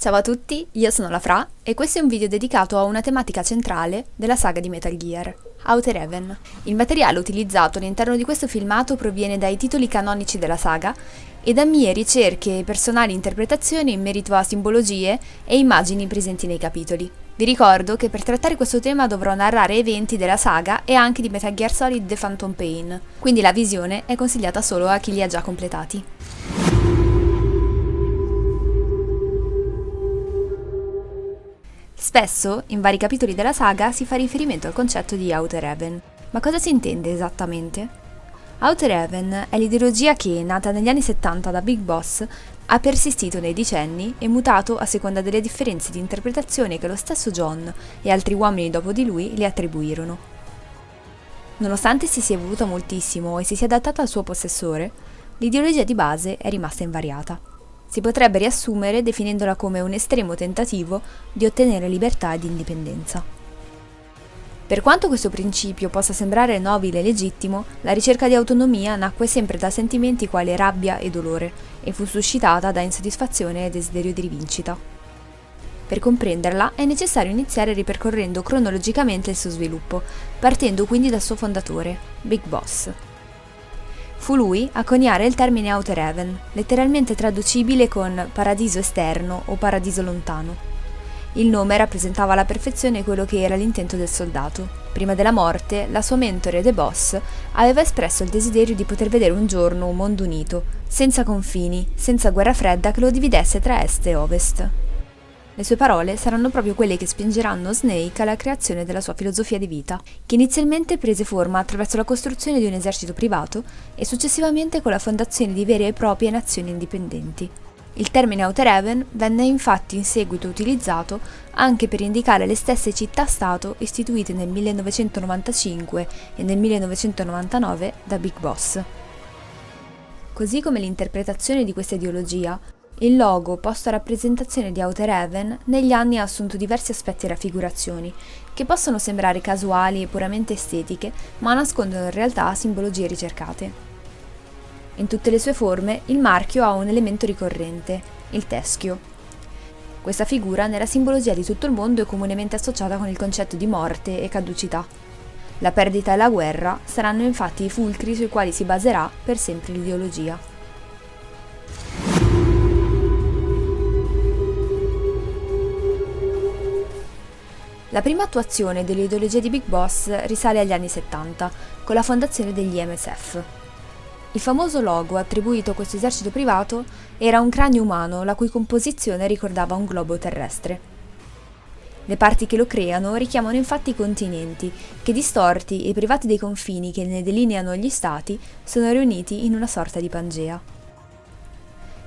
Ciao a tutti, io sono la Fra e questo è un video dedicato a una tematica centrale della saga di Metal Gear, Outer Heaven. Il materiale utilizzato all'interno di questo filmato proviene dai titoli canonici della saga e da mie ricerche e personali interpretazioni in merito a simbologie e immagini presenti nei capitoli. Vi ricordo che per trattare questo tema dovrò narrare eventi della saga e anche di Metal Gear Solid The Phantom Pain, quindi la visione è consigliata solo a chi li ha già completati. Spesso, in vari capitoli della saga, si fa riferimento al concetto di Outer Heaven. Ma cosa si intende esattamente? Outer Heaven è l'ideologia che, nata negli anni 70 da Big Boss, ha persistito nei decenni e mutato a seconda delle differenze di interpretazione che lo stesso John e altri uomini dopo di lui le attribuirono. Nonostante si sia evoluta moltissimo e si sia adattata al suo possessore, l'ideologia di base è rimasta invariata. Si potrebbe riassumere definendola come un estremo tentativo di ottenere libertà ed indipendenza. Per quanto questo principio possa sembrare nobile e legittimo, la ricerca di autonomia nacque sempre da sentimenti quali rabbia e dolore e fu suscitata da insoddisfazione e desiderio di rivincita. Per comprenderla è necessario iniziare ripercorrendo cronologicamente il suo sviluppo, partendo quindi dal suo fondatore, Big Boss. Fu lui a coniare il termine Outer Heaven, letteralmente traducibile con paradiso esterno o paradiso lontano. Il nome rappresentava alla perfezione quello che era l'intento del soldato. Prima della morte, la sua mentore The Boss aveva espresso il desiderio di poter vedere un giorno un mondo unito, senza confini, senza guerra fredda che lo dividesse tra est e ovest. Le sue parole saranno proprio quelle che spingeranno Snake alla creazione della sua filosofia di vita, che inizialmente prese forma attraverso la costruzione di un esercito privato e successivamente con la fondazione di vere e proprie nazioni indipendenti. Il termine Outer Heaven venne infatti in seguito utilizzato anche per indicare le stesse città-stato istituite nel 1995 e nel 1999 da Big Boss. Così come l'interpretazione di questa ideologia, il logo posto a rappresentazione di Outer Heaven negli anni ha assunto diversi aspetti e raffigurazioni, che possono sembrare casuali e puramente estetiche, ma nascondono in realtà simbologie ricercate. In tutte le sue forme, il marchio ha un elemento ricorrente, il teschio. Questa figura, nella simbologia di tutto il mondo, è comunemente associata con il concetto di morte e caducità. La perdita e la guerra saranno infatti i fulcri sui quali si baserà per sempre l'ideologia. La prima attuazione dell'ideologia di Big Boss risale agli anni 70, con la fondazione degli MSF. Il famoso logo attribuito a questo esercito privato era un cranio umano la cui composizione ricordava un globo terrestre. Le parti che lo creano richiamano infatti i continenti, che distorti e privati dei confini che ne delineano gli stati, sono riuniti in una sorta di Pangea.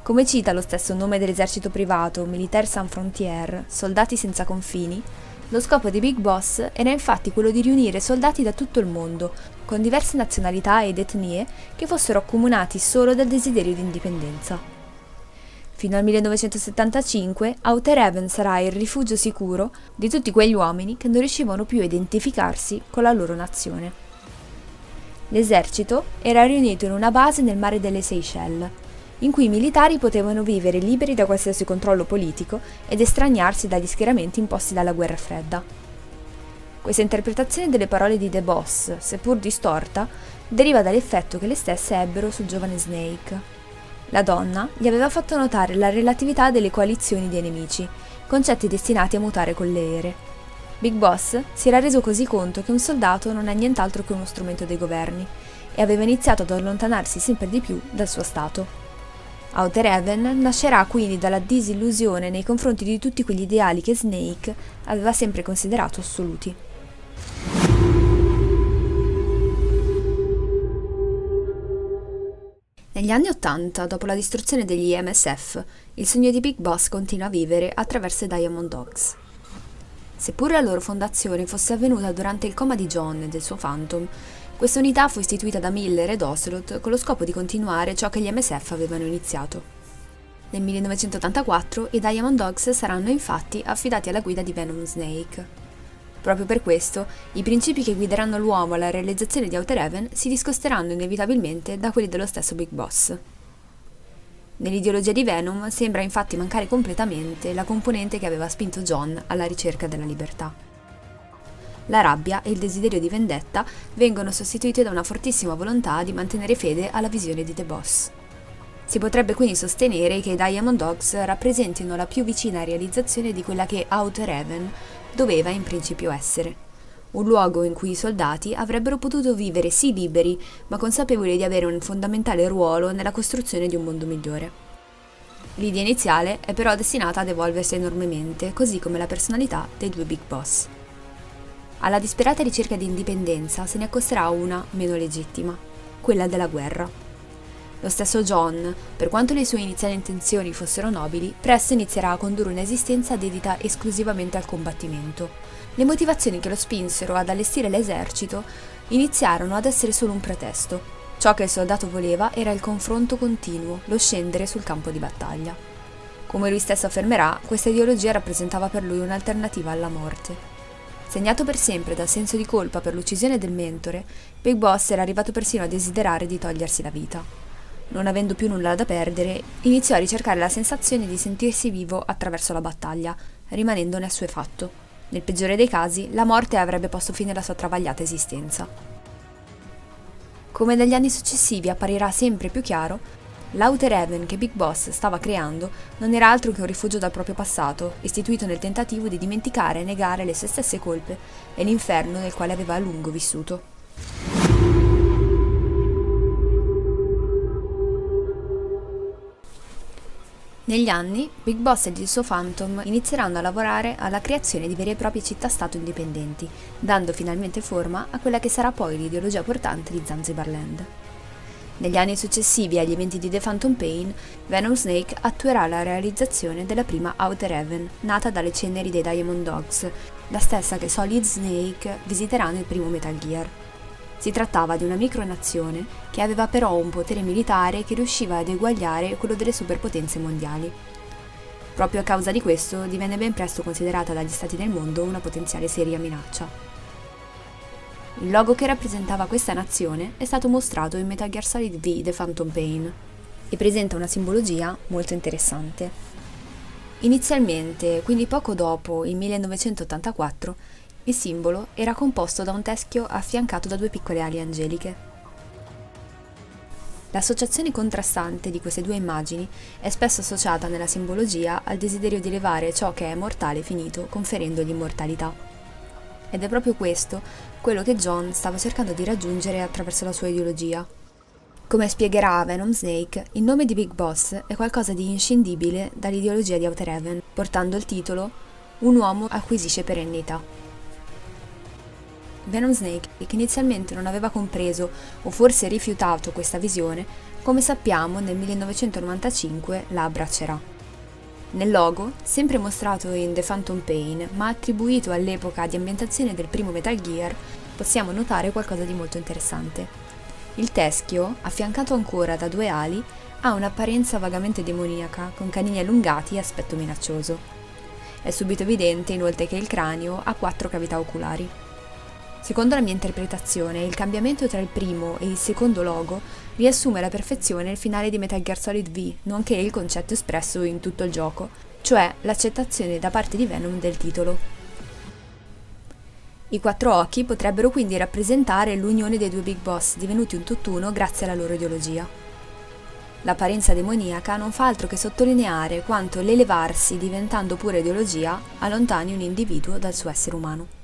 Come cita lo stesso nome dell'esercito privato, Militaires Sans Frontières, Soldati senza confini, lo scopo di Big Boss era infatti quello di riunire soldati da tutto il mondo, con diverse nazionalità ed etnie che fossero accomunati solo dal desiderio di indipendenza. Fino al 1975, Outer Heaven sarà il rifugio sicuro di tutti quegli uomini che non riuscivano più a identificarsi con la loro nazione. L'esercito era riunito in una base nel mare delle Seychelles, in cui i militari potevano vivere liberi da qualsiasi controllo politico ed estraniarsi dagli schieramenti imposti dalla guerra fredda. Questa interpretazione delle parole di The Boss, seppur distorta, deriva dall'effetto che le stesse ebbero sul giovane Snake. La donna gli aveva fatto notare la relatività delle coalizioni di nemici, concetti destinati a mutare con le ere. Big Boss si era reso così conto che un soldato non è nient'altro che uno strumento dei governi e aveva iniziato ad allontanarsi sempre di più dal suo stato. Outer Heaven nascerà quindi dalla disillusione nei confronti di tutti quegli ideali che Snake aveva sempre considerato assoluti. Negli anni '80, dopo la distruzione degli MSF, il sogno di Big Boss continua a vivere attraverso i Diamond Dogs. Seppure la loro fondazione fosse avvenuta durante il coma di John e del suo Phantom, questa unità fu istituita da Miller ed Ocelot con lo scopo di continuare ciò che gli MSF avevano iniziato. Nel 1984 i Diamond Dogs saranno infatti affidati alla guida di Venom Snake. Proprio per questo, i principi che guideranno l'uomo alla realizzazione di Outer Heaven si discosteranno inevitabilmente da quelli dello stesso Big Boss. Nell'ideologia di Venom sembra infatti mancare completamente la componente che aveva spinto John alla ricerca della libertà. La rabbia e il desiderio di vendetta vengono sostituiti da una fortissima volontà di mantenere fede alla visione di The Boss. Si potrebbe quindi sostenere che i Diamond Dogs rappresentino la più vicina realizzazione di quella che Outer Heaven doveva in principio essere. Un luogo in cui i soldati avrebbero potuto vivere sì liberi, ma consapevoli di avere un fondamentale ruolo nella costruzione di un mondo migliore. L'idea iniziale è però destinata ad evolversi enormemente, così come la personalità dei due Big Boss. Alla disperata ricerca di indipendenza se ne accosterà una meno legittima, quella della guerra. Lo stesso John, per quanto le sue iniziali intenzioni fossero nobili, presto inizierà a condurre un'esistenza dedita esclusivamente al combattimento. Le motivazioni che lo spinsero ad allestire l'esercito iniziarono ad essere solo un pretesto. Ciò che il soldato voleva era il confronto continuo, lo scendere sul campo di battaglia. Come lui stesso affermerà, questa ideologia rappresentava per lui un'alternativa alla morte. Segnato per sempre dal senso di colpa per l'uccisione del mentore, Big Boss era arrivato persino a desiderare di togliersi la vita. Non avendo più nulla da perdere, iniziò a ricercare la sensazione di sentirsi vivo attraverso la battaglia, rimanendone assuefatto. Nel peggiore dei casi, la morte avrebbe posto fine alla sua travagliata esistenza. Come negli anni successivi apparirà sempre più chiaro, l'Outer Heaven che Big Boss stava creando non era altro che un rifugio dal proprio passato, istituito nel tentativo di dimenticare e negare le sue stesse colpe e l'inferno nel quale aveva a lungo vissuto. Negli anni, Big Boss ed il suo Phantom inizieranno a lavorare alla creazione di vere e proprie città-stato indipendenti, dando finalmente forma a quella che sarà poi l'ideologia portante di Zanzibarland. Negli anni successivi agli eventi di The Phantom Pain, Venom Snake attuerà la realizzazione della prima Outer Heaven, nata dalle ceneri dei Diamond Dogs, la stessa che Solid Snake visiterà nel primo Metal Gear. Si trattava di una micronazione che aveva però un potere militare che riusciva ad eguagliare quello delle superpotenze mondiali. Proprio a causa di questo divenne ben presto considerata dagli stati del mondo una potenziale seria minaccia. Il logo che rappresentava questa nazione è stato mostrato in Metal Gear Solid V The Phantom Pain e presenta una simbologia molto interessante. Inizialmente, quindi poco dopo, il 1984, il simbolo era composto da un teschio affiancato da due piccole ali angeliche. L'associazione contrastante di queste due immagini è spesso associata nella simbologia al desiderio di elevare ciò che è mortale finito, conferendogli immortalità. Ed è proprio questo quello che John stava cercando di raggiungere attraverso la sua ideologia. Come spiegherà Venom Snake, il nome di Big Boss è qualcosa di inscindibile dall'ideologia di Outer Heaven, portando il titolo Un uomo acquisisce perennità. Venom Snake, che inizialmente non aveva compreso o forse rifiutato questa visione, come sappiamo nel 1995 la abbraccerà. Nel logo, sempre mostrato in The Phantom Pain, ma attribuito all'epoca di ambientazione del primo Metal Gear, possiamo notare qualcosa di molto interessante. Il teschio, affiancato ancora da due ali, ha un'apparenza vagamente demoniaca, con canini allungati e aspetto minaccioso. È subito evidente inoltre che il cranio ha 4 cavità oculari. Secondo la mia interpretazione, il cambiamento tra il primo e il secondo logo riassume alla perfezione il finale di Metal Gear Solid V, nonché il concetto espresso in tutto il gioco, cioè l'accettazione da parte di Venom del titolo. I 4 occhi potrebbero quindi rappresentare l'unione dei due Big Boss divenuti un tutt'uno grazie alla loro ideologia. L'apparenza demoniaca non fa altro che sottolineare quanto l'elevarsi diventando pura ideologia allontani un individuo dal suo essere umano.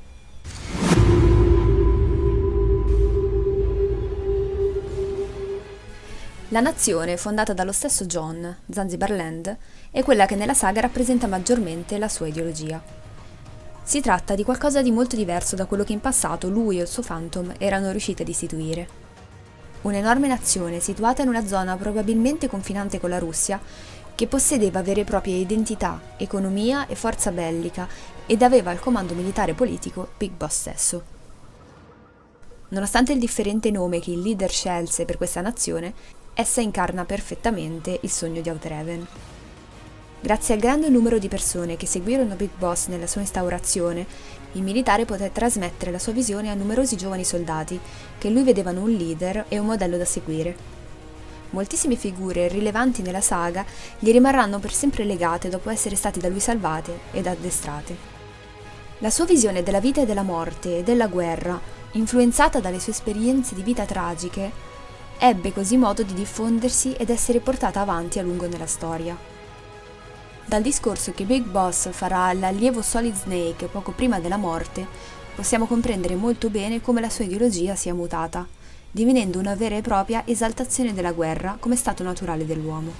La nazione, fondata dallo stesso John, Zanzibarland, è quella che nella saga rappresenta maggiormente la sua ideologia. Si tratta di qualcosa di molto diverso da quello che in passato lui e il suo Phantom erano riusciti ad istituire. Un'enorme nazione situata in una zona probabilmente confinante con la Russia, che possedeva vere e proprie identità, economia e forza bellica ed aveva al comando militare e politico Big Boss stesso. Nonostante il differente nome che il leader scelse per questa nazione, essa incarna perfettamente il sogno di Outer Heaven. Grazie al grande numero di persone che seguirono Big Boss nella sua instaurazione, il militare poté trasmettere la sua visione a numerosi giovani soldati che in lui vedevano un leader e un modello da seguire. moltissime figure rilevanti nella saga gli rimarranno per sempre legate dopo essere stati da lui salvate ed addestrate. La sua visione della vita e della morte e della guerra, influenzata dalle sue esperienze di vita tragiche, ebbe così modo di diffondersi ed essere portata avanti a lungo nella storia. Dal discorso che Big Boss farà all'allievo Solid Snake poco prima della morte, possiamo comprendere molto bene come la sua ideologia sia mutata, divenendo una vera e propria esaltazione della guerra come stato naturale dell'uomo.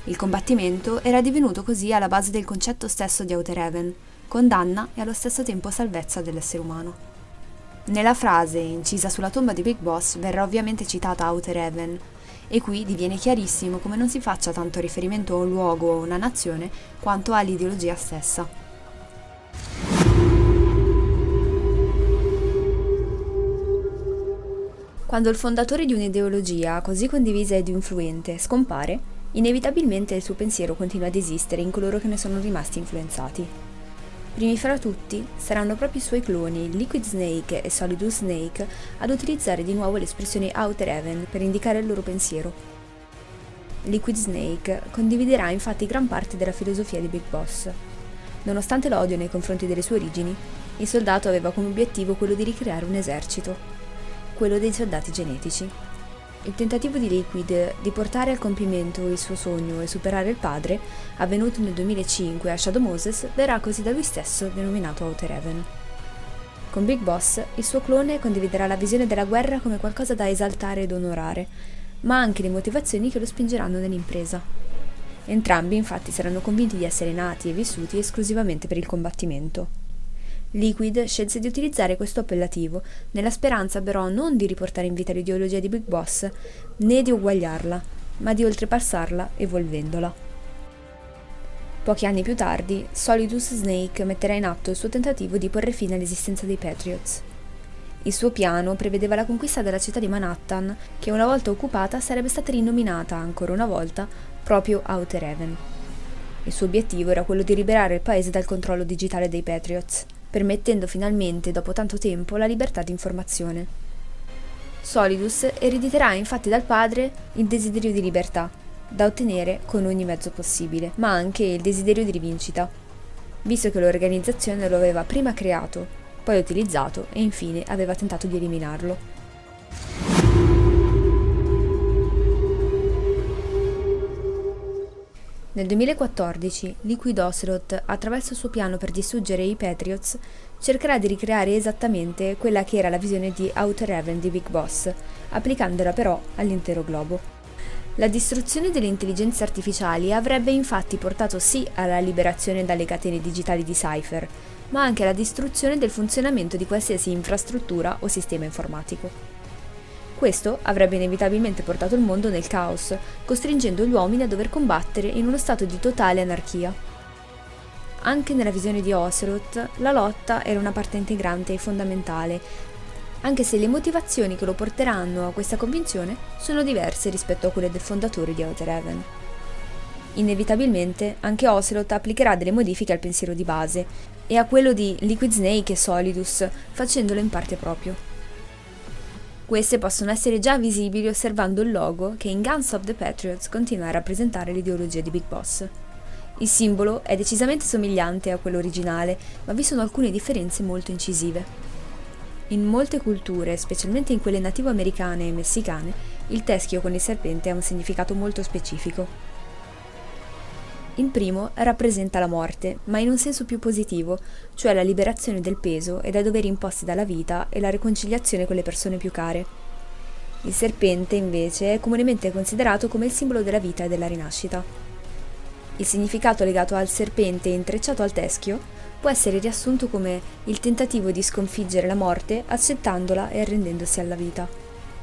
Il combattimento era divenuto così alla base del concetto stesso di Outer Heaven, condanna e allo stesso tempo salvezza dell'essere umano. Nella frase incisa sulla tomba di Big Boss verrà ovviamente citata Outer Heaven, e qui diviene chiarissimo come non si faccia tanto riferimento a un luogo o una nazione quanto all'ideologia stessa. Quando il fondatore di un'ideologia così condivisa ed influente scompare, inevitabilmente il suo pensiero continua ad esistere in coloro che ne sono rimasti influenzati. Primi fra tutti saranno proprio i suoi cloni, Liquid Snake e Solidus Snake, ad utilizzare di nuovo l'espressione Outer Heaven per indicare il loro pensiero. Liquid Snake condividerà infatti gran parte della filosofia di Big Boss. Nonostante l'odio nei confronti delle sue origini, il soldato aveva come obiettivo quello di ricreare un esercito, quello dei soldati genetici. Il tentativo di Liquid di portare a compimento il suo sogno e superare il padre, avvenuto nel 2005 a Shadow Moses, verrà così da lui stesso denominato Outer Heaven. Con Big Boss, il suo clone condividerà la visione della guerra come qualcosa da esaltare ed onorare, ma anche le motivazioni che lo spingeranno nell'impresa. Entrambi infatti saranno convinti di essere nati e vissuti esclusivamente per il combattimento. Liquid scelse di utilizzare questo appellativo, nella speranza però non di riportare in vita l'ideologia di Big Boss, né di uguagliarla, ma di oltrepassarla evolvendola. Pochi anni più tardi, Solidus Snake metterà in atto il suo tentativo di porre fine all'esistenza dei Patriots. Il suo piano prevedeva la conquista della città di Manhattan, che una volta occupata sarebbe stata rinominata ancora una volta proprio Outer Heaven. Il suo obiettivo era quello di liberare il paese dal controllo digitale dei Patriots, permettendo finalmente, dopo tanto tempo, la libertà di informazione. Solidus erediterà infatti dal padre il desiderio di libertà, da ottenere con ogni mezzo possibile, ma anche il desiderio di rivincita, visto che l'organizzazione lo aveva prima creato, poi utilizzato e infine aveva tentato di eliminarlo. Nel 2014, Liquid Ocelot, attraverso il suo piano per distruggere i Patriots, cercherà di ricreare esattamente quella che era la visione di Outer Heaven di Big Boss, applicandola però all'intero globo. La distruzione delle intelligenze artificiali avrebbe infatti portato sì alla liberazione dalle catene digitali di Cypher, ma anche alla distruzione del funzionamento di qualsiasi infrastruttura o sistema informatico. Questo avrebbe inevitabilmente portato il mondo nel caos, costringendo gli uomini a dover combattere in uno stato di totale anarchia. Anche nella visione di Ocelot, la lotta era una parte integrante e fondamentale, anche se le motivazioni che lo porteranno a questa convinzione sono diverse rispetto a quelle del fondatore di Outer Heaven. Inevitabilmente, anche Ocelot applicherà delle modifiche al pensiero di base e a quello di Liquid Snake e Solidus, facendolo in parte proprio. Queste possono essere già visibili osservando il logo che in Guns of the Patriots continua a rappresentare l'ideologia di Big Boss. Il simbolo è decisamente somigliante a quello originale, ma vi sono alcune differenze molto incisive. In molte culture, specialmente in quelle nativo-americane e messicane, il teschio con il serpente ha un significato molto specifico. Il primo rappresenta la morte, ma in un senso più positivo, cioè la liberazione del peso e dai doveri imposti dalla vita e la riconciliazione con le persone più care. Il serpente, invece, è comunemente considerato come il simbolo della vita e della rinascita. Il significato legato al serpente intrecciato al teschio può essere riassunto come il tentativo di sconfiggere la morte accettandola e arrendendosi alla vita.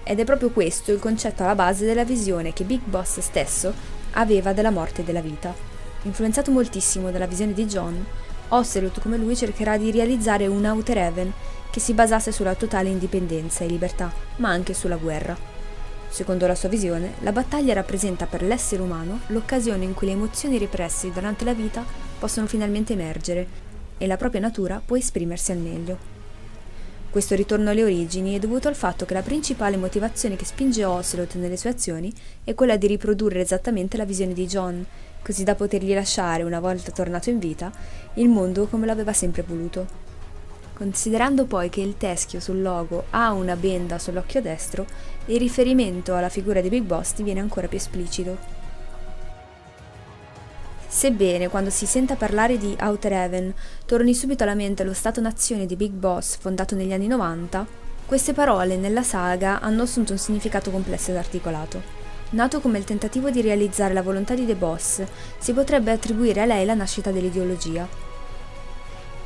Ed è proprio questo il concetto alla base della visione che Big Boss stesso aveva della morte e della vita. Influenzato moltissimo dalla visione di John, Ocelot come lui cercherà di realizzare un Outer Heaven che si basasse sulla totale indipendenza e libertà, ma anche sulla guerra. Secondo la sua visione, la battaglia rappresenta per l'essere umano l'occasione in cui le emozioni represse durante la vita possono finalmente emergere e la propria natura può esprimersi al meglio. Questo ritorno alle origini è dovuto al fatto che la principale motivazione che spinge Ocelot nelle sue azioni è quella di riprodurre esattamente la visione di John, così da potergli lasciare, una volta tornato in vita, il mondo come l'aveva sempre voluto. Considerando poi che il teschio sul logo ha una benda sull'occhio destro, il riferimento alla figura di Big Boss diviene ancora più esplicito. Sebbene quando si senta parlare di Outer Heaven torni subito alla mente lo Stato-nazione di Big Boss fondato negli anni 90, queste parole nella saga hanno assunto un significato complesso ed articolato. Nato come il tentativo di realizzare la volontà di The Boss, si potrebbe attribuire a lei la nascita dell'ideologia.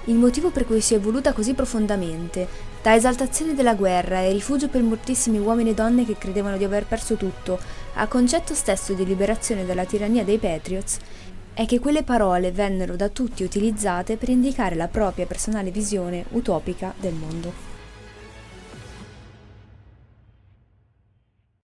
Il motivo per cui si è evoluta così profondamente, da esaltazione della guerra e rifugio per moltissimi uomini e donne che credevano di aver perso tutto, a concetto stesso di liberazione dalla tirannia dei Patriots, è che quelle parole vennero da tutti utilizzate per indicare la propria personale visione utopica del mondo.